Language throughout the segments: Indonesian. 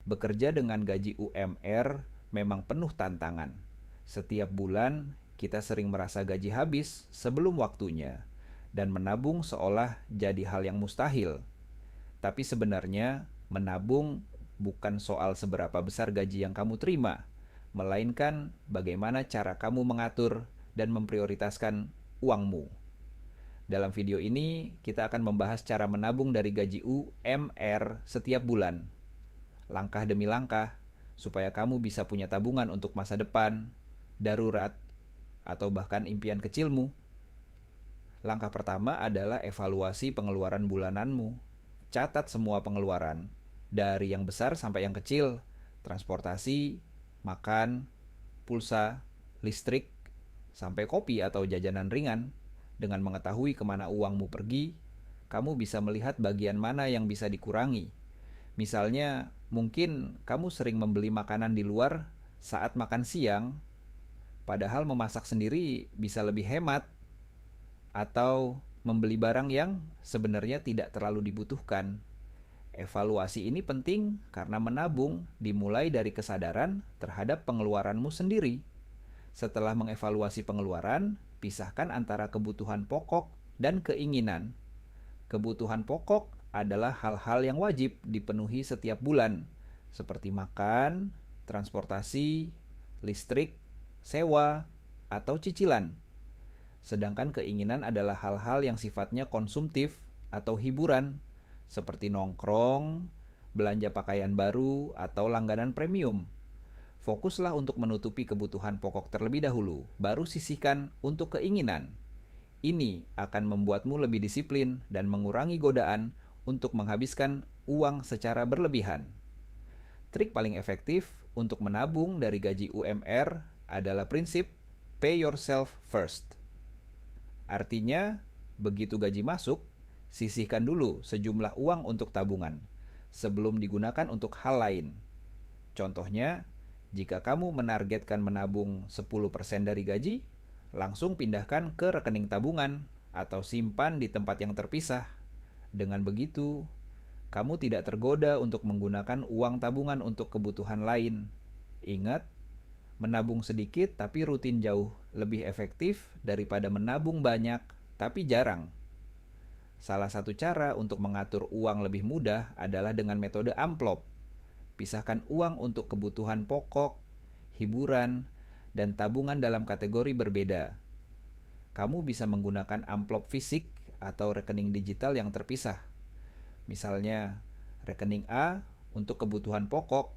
Bekerja dengan gaji UMR memang penuh tantangan. Setiap bulan, kita sering merasa gaji habis sebelum waktunya, dan menabung seolah jadi hal yang mustahil. Tapi sebenarnya, menabung bukan soal seberapa besar gaji yang kamu terima, melainkan bagaimana cara kamu mengatur dan memprioritaskan uangmu. Dalam video ini, kita akan membahas cara menabung dari gaji UMR setiap bulan, langkah demi langkah, supaya kamu bisa punya tabungan untuk masa depan, darurat, atau bahkan impian kecilmu. Langkah pertama adalah evaluasi pengeluaran bulananmu. Catat semua pengeluaran, dari yang besar sampai yang kecil, transportasi, makan, pulsa, listrik, sampai kopi atau jajanan ringan. Dengan mengetahui kemana uangmu pergi, kamu bisa melihat bagian mana yang bisa dikurangi. Misalnya, mungkin kamu sering membeli makanan di luar saat makan siang, padahal memasak sendiri bisa lebih hemat, atau membeli barang yang sebenarnya tidak terlalu dibutuhkan. Evaluasi ini penting karena menabung dimulai dari kesadaran terhadap pengeluaranmu sendiri. Setelah mengevaluasi pengeluaran, pisahkan antara kebutuhan pokok dan keinginan. Kebutuhan pokok adalah hal-hal yang wajib dipenuhi setiap bulan, seperti makan, transportasi, listrik, sewa, atau cicilan. Sedangkan keinginan adalah hal-hal yang sifatnya konsumtif atau hiburan, seperti nongkrong, belanja pakaian baru, atau langganan premium. Fokuslah untuk menutupi kebutuhan pokok terlebih dahulu, baru sisihkan untuk keinginan. Ini akan membuatmu lebih disiplin dan mengurangi godaan untuk menghabiskan uang secara berlebihan. Trik paling efektif untuk menabung dari gaji UMR adalah prinsip pay yourself first. Artinya, begitu gaji masuk, sisihkan dulu sejumlah uang untuk tabungan sebelum digunakan untuk hal lain. Contohnya, jika kamu menargetkan menabung 10% dari gaji, langsung pindahkan ke rekening tabungan atau simpan di tempat yang terpisah. Dengan begitu, kamu tidak tergoda untuk menggunakan uang tabungan untuk kebutuhan lain. Ingat, menabung sedikit tapi rutin jauh lebih efektif daripada menabung banyak tapi jarang. Salah satu cara untuk mengatur uang lebih mudah adalah dengan metode amplop. Pisahkan uang untuk kebutuhan pokok, hiburan, dan tabungan dalam kategori berbeda. Kamu bisa menggunakan amplop fisik atau rekening digital yang terpisah. Misalnya, rekening A untuk kebutuhan pokok,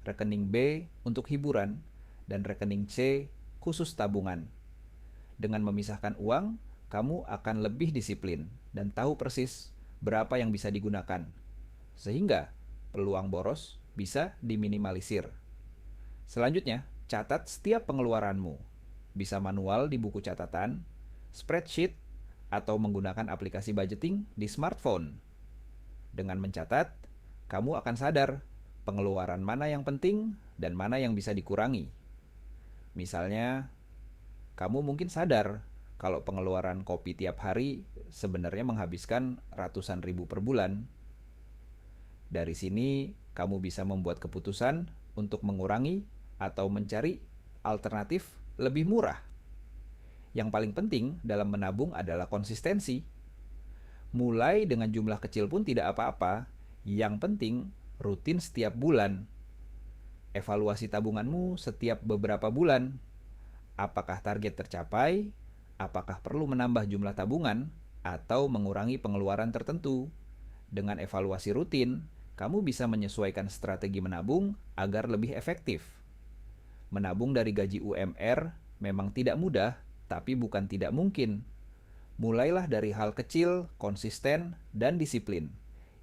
rekening B untuk hiburan, dan rekening C khusus tabungan. Dengan memisahkan uang, kamu akan lebih disiplin dan tahu persis berapa yang bisa digunakan, sehingga peluang boros bisa diminimalisir. Selanjutnya, catat setiap pengeluaranmu. Bisa manual di buku catatan, spreadsheet, atau menggunakan aplikasi budgeting di smartphone. Dengan mencatat, kamu akan sadar pengeluaran mana yang penting dan mana yang bisa dikurangi. Misalnya, kamu mungkin sadar kalau pengeluaran kopi tiap hari sebenarnya menghabiskan ratusan ribu per bulan. Dari sini, kamu bisa membuat keputusan untuk mengurangi atau mencari alternatif lebih murah. Yang paling penting dalam menabung adalah konsistensi. Mulai dengan jumlah kecil pun tidak apa-apa, yang penting rutin setiap bulan. Evaluasi tabunganmu setiap beberapa bulan. Apakah target tercapai? Apakah perlu menambah jumlah tabungan atau mengurangi pengeluaran tertentu? Dengan evaluasi rutin, kamu bisa menyesuaikan strategi menabung agar lebih efektif. Menabung dari gaji UMR memang tidak mudah, tapi bukan tidak mungkin. Mulailah dari hal kecil, konsisten, dan disiplin.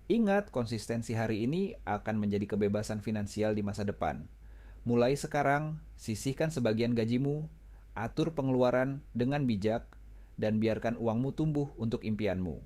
Ingat, konsistensi hari ini akan menjadi kebebasan finansial di masa depan. Mulai sekarang, sisihkan sebagian gajimu, atur pengeluaran dengan bijak, dan biarkan uangmu tumbuh untuk impianmu.